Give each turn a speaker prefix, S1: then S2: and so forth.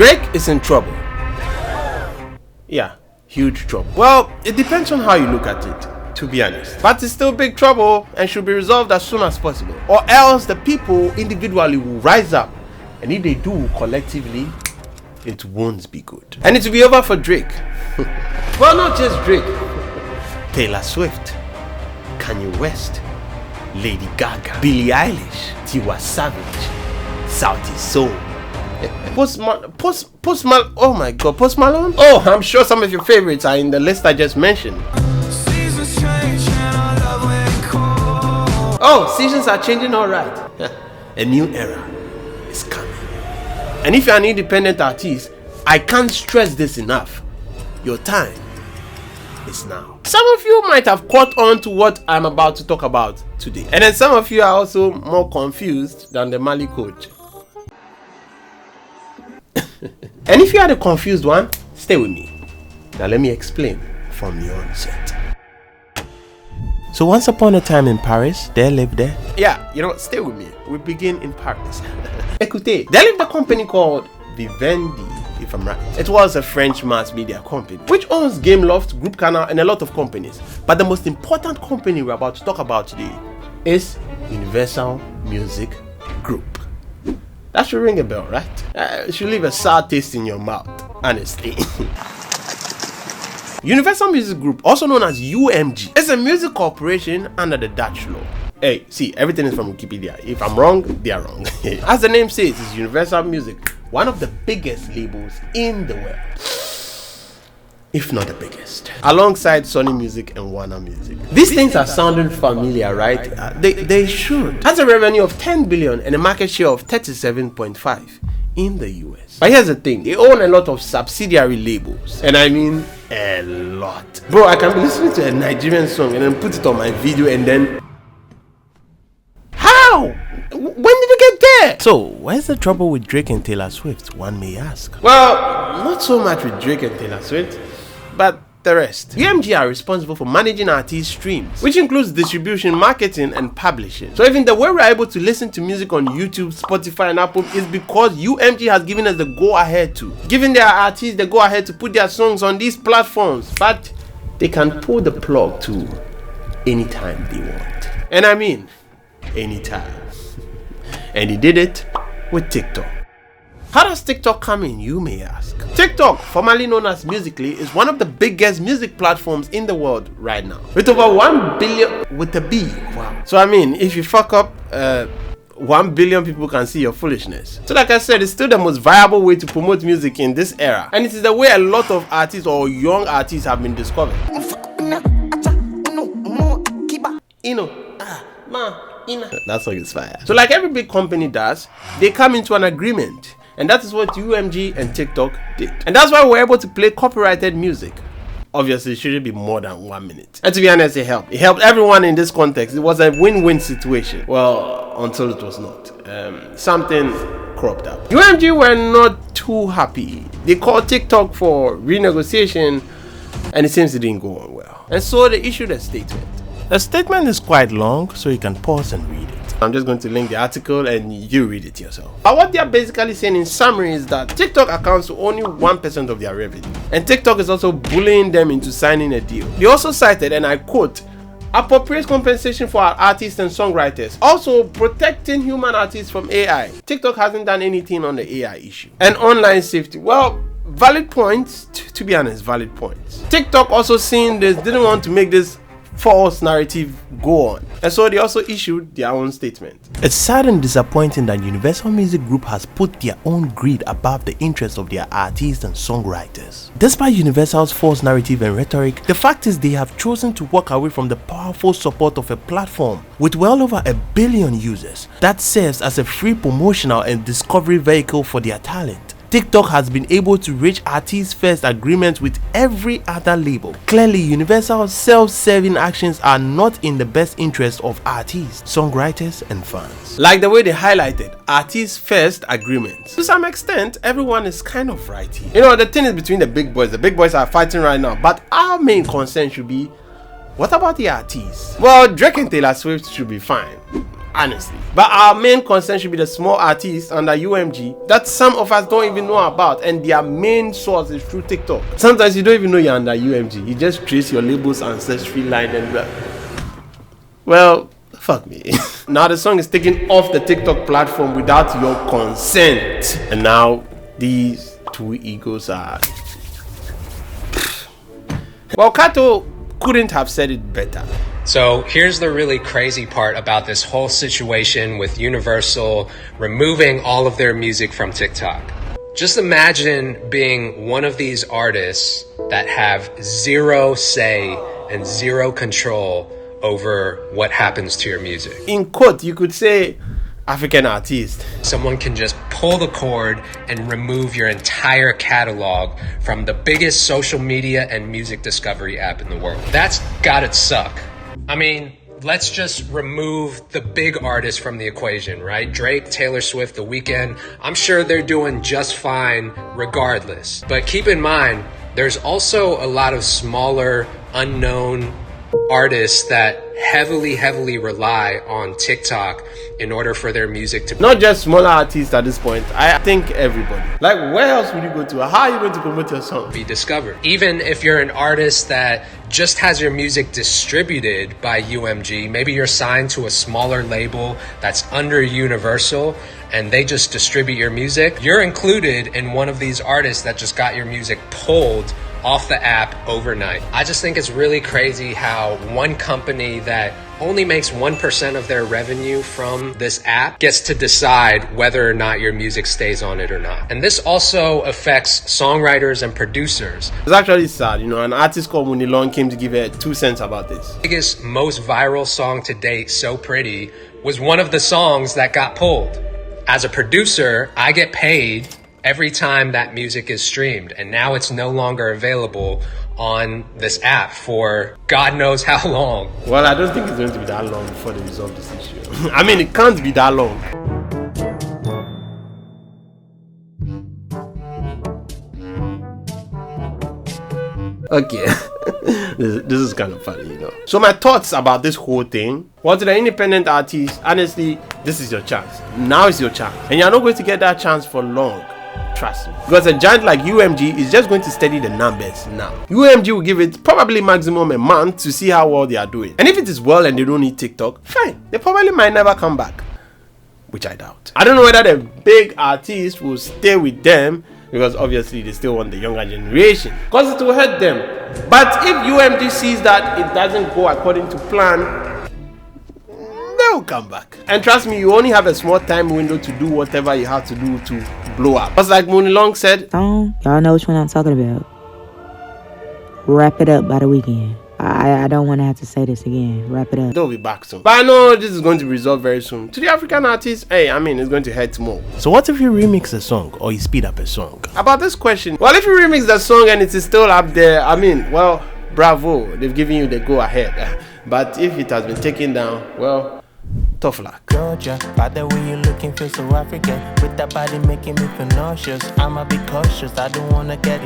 S1: Drake is in trouble. Yeah, huge trouble. Well, it depends on how you look at it, to be honest. But it's still big trouble and should be resolved as soon as possible. Or else the people individually will rise up. And if they do collectively, it won't be good. And it will be over for Drake. Well, not just Drake. Taylor Swift, Kanye West, Lady Gaga, Billie Elish, Tiwa Savage, Sauti Soul, Post Malone. Oh my God, Post Malone. Oh, I'm sure some of your favorites are in the list I just mentioned. Oh, seasons are changing, all right. A new era is coming. And if you're an independent artist, I can't stress this enough. Your time is now. Some of you might have caught on to what I'm about to talk about today. And then some of you are also more confused than the Mali coach. And if you are the confused one, stay with me. Now let me explain from the onset. So once upon a time in Paris, there lived there. Yeah, you know, stay with me. We begin in Paris. Écoutez, there lived a company called Vivendi, if I'm right. It was a French mass media company, which owns Gameloft, Group Canal, and a lot of companies. But the most important company we're about to talk about today is Universal Music Group. That should ring a bell, right? It should leave a sour taste in your mouth, honestly. Universal Music Group, also known as UMG, is a music corporation under the Dutch law. Hey, see, everything is from Wikipedia. If I'm wrong, they are wrong. As the name says, it's Universal Music, one of the biggest labels in the world, if not the biggest, alongside Sony Music and Warner Music. These things are sounding familiar, right? They should. Has a revenue of 10 billion and a market share of 37.5 in the US. But here's the thing, they own a lot of subsidiary labels, and I mean a lot. Bro, I can be listening to a Nigerian song and then put it on my video and then... How? When did you get there? So, where's the trouble with Drake and Taylor Swift, one may ask? Well, not so much with Drake and Taylor Swift, but the rest. UMG are responsible for managing artist streams, which includes distribution, marketing, and publishing. So even the way we're able to listen to music on YouTube, Spotify, and Apple is because UMG has given us the go-ahead to, giving their artists the go-ahead to put their songs on these platforms. But they can pull the plug to anytime they want. And I mean, anytime. And he did it with TikTok. How does TikTok come in, you may ask? TikTok, formerly known as Musical.ly, is one of the biggest music platforms in the world right now, with over 1 billion with a B. Wow. So I mean, if you fuck up, 1 billion people can see your foolishness. So like I said, it's still the most viable way to promote music in this era, and it is the way a lot of artists or young artists have been discovered. That song is fire. So like every big company does, they come into an agreement. And that is what UMG and TikTok did. And that's why we're able to play copyrighted music. Obviously, it shouldn't be more than 1 minute. And to be honest, it helped. It helped everyone in this context. It was a win-win situation. Well, until it was not. Something cropped up. UMG were not too happy. They called TikTok for renegotiation, and it seems it didn't go on well. And so they issued a statement. The statement is quite long, so you can pause and read it. I'm just going to link the article and you read it yourself. But what they're basically saying in summary is that TikTok accounts for only 1% of their revenue. And TikTok is also bullying them into signing a deal. They also cited, and I quote, appropriate compensation for our artists and songwriters. Also protecting human artists from AI. TikTok hasn't done anything on the AI issue. And online safety. Well, valid points, to be honest, valid points. TikTok also seeing this, didn't want to make this false narrative go on, and so they also issued their own statement. It's sad and disappointing that Universal Music Group has put their own greed above the interests of their artists and songwriters. Despite Universal's false narrative and rhetoric, the fact is they have chosen to walk away from the powerful support of a platform with well over 1 billion users that serves as a free promotional and discovery vehicle for their talent. TikTok has been able to reach artist-first agreements with every other label. Clearly, Universal's self-serving actions are not in the best interest of artists, songwriters, and fans. Like the way they highlighted artist-first agreements. To some extent, everyone is kind of right here. You know, the thing is between the big boys. The big boys are fighting right now, but our main concern should be, what about the artists? Well, Drake and Taylor Swift should be fine. honestly. But our main concern should be the small artists under UMG that some of us don't even know about, and their main source is through TikTok. Sometimes you don't even know you're under UMG. You just trace your label's ancestry line and well, fuck me. Now the song is taken off the TikTok platform without your consent, and now these two egos are... Well, Kato couldn't have said it better.
S2: So here's the really crazy part about this whole situation with Universal removing all of their music from TikTok. Just imagine being one of these artists that have zero say and zero control over what happens to your music.
S1: In quote, you could say African artist.
S2: Someone can just pull the cord and remove your entire catalog from the biggest social media and music discovery app in the world. That's gotta suck. I mean, let's just remove the big artists from the equation, right? Drake, Taylor Swift, The Weeknd. I'm sure they're doing just fine regardless. But keep in mind, there's also a lot of smaller, unknown artists that heavily rely on TikTok in order for their music to...
S1: Not just smaller artists at this point. I think everybody. Like, where else would you go to? How are you going to promote your song?
S2: Be discovered. Even if you're an artist that just has your music distributed by UMG, maybe you're signed to a smaller label that's under Universal, and they just distribute your music, you're included in one of these artists that just got your music pulled off the app overnight. I just think it's really crazy how one company that only makes 1% of their revenue from this app gets to decide whether or not your music stays on it or not. And this also affects songwriters and producers.
S1: It's actually sad, you know, an artist called Malone came to give her 2 cents about this.
S2: The biggest, most viral song to date, So Pretty, was one of the songs that got pulled. As a producer, I get paid every time that music is streamed, and now it's no longer available on this app for God knows how long.
S1: Well, I don't think it's going to be that long before they resolve this issue. I mean, it can't be that long. Okay. This is kind of funny, you know. So my thoughts about this whole thing. Well, to the independent artists, honestly, this is your chance. Now is your chance, and you're not going to get that chance for long. Trust me. Because a giant like UMG is just going to steady the numbers now. UMG will give it probably maximum a month to see how well they are doing. And if it is well and they don't need TikTok, fine. They probably might never come back. Which I doubt. I don't know whether the big artists will stay with them, because obviously they still want the younger generation, because it will hurt them. But if UMG sees that it doesn't go according to plan, they'll come back. And trust me, you only have a small time window to do whatever you have to do to blow up. Just like Mooney Long said,
S3: y'all know which one I'm talking about. Wrap It Up by The Weeknd. I don't want to have to say this again. Wrap it up.
S1: They'll be back soon. But I know this is going to be resolved very soon. To the African artists, hey, I mean, it's going to hurt more. So what if you remix a song or you speed up a song? About this question, well, if you remix the song and it is still up there, I mean, well, bravo. They've given you the go ahead. But if it has been taken down, well, tough luck.
S4: Georgia, by the way you looking, feel so African. With that body making me feel nauseous. I'ma be cautious, I don't wanna get